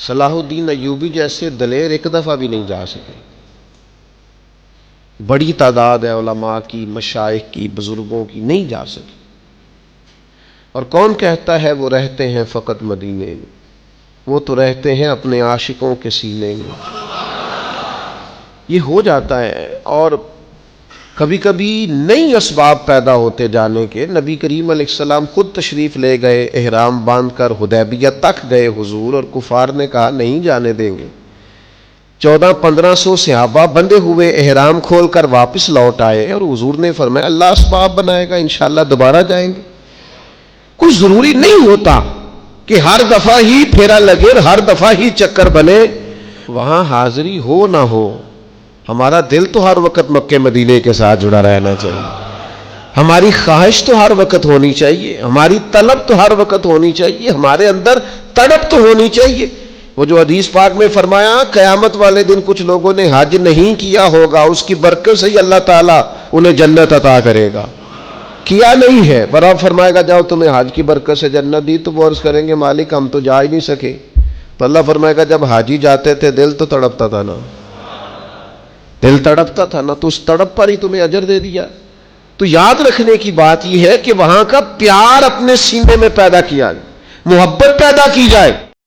صلاح الدین ایوبی جیسے دلیر ایک دفعہ بھی نہیں جا سکے. بڑی تعداد ہے علماء کی، مشائخ کی، بزرگوں کی، نہیں جا سکے. اور کون کہتا ہے وہ رہتے ہیں فقط مدینے میں؟ وہ تو رہتے ہیں اپنے عاشقوں کے سینے میں. یہ ہو جاتا ہے. اور کبھی کبھی نئی اسباب پیدا ہوتے جانے کے. نبی کریم علیہ السلام خود تشریف لے گئے، احرام باندھ کر حدیبیہ تک گئے حضور، اور کفار نے کہا نہیں جانے دیں گے. 1400-1500 صحابہ بندے ہوئے احرام کھول کر واپس لوٹ آئے، اور حضور نے فرمایا اللہ اسباب بنائے گا، انشاءاللہ دوبارہ جائیں گے. کچھ ضروری نہیں ہوتا کہ ہر دفعہ ہی پھیرا لگے، ہر دفعہ ہی چکر بنے، وہاں حاضری ہو نہ ہو. ہمارا دل تو ہر وقت مکہ مدینے کے ساتھ جڑا رہنا چاہیے. ہماری خواہش تو ہر وقت ہونی چاہیے، ہماری طلب تو ہر وقت ہونی چاہیے، ہمارے اندر تڑپ تو ہونی چاہیے. وہ جو حدیث پاک میں فرمایا قیامت والے دن کچھ لوگوں نے حج نہیں کیا ہوگا، اس کی برکت سے ہی اللہ تعالیٰ انہیں جنت عطا کرے گا. کیا نہیں ہے پر آپ فرمائے گا جاؤ تمہیں حج کی برکت سے جنت دی، تو وہ عرض کریں گے مالک ہم تو جا ہی نہیں سکے. تو اللہ فرمائے گا جب حاجی جاتے تھے دل تو تڑپتا تھا نا، دل تڑپتا تھا نا، تو اس تڑپ پر ہی تمہیں اجر دے دیا. تو یاد رکھنے کی بات یہ ہے کہ وہاں کا پیار اپنے سینے میں پیدا کیا جائے، محبت پیدا کی جائے.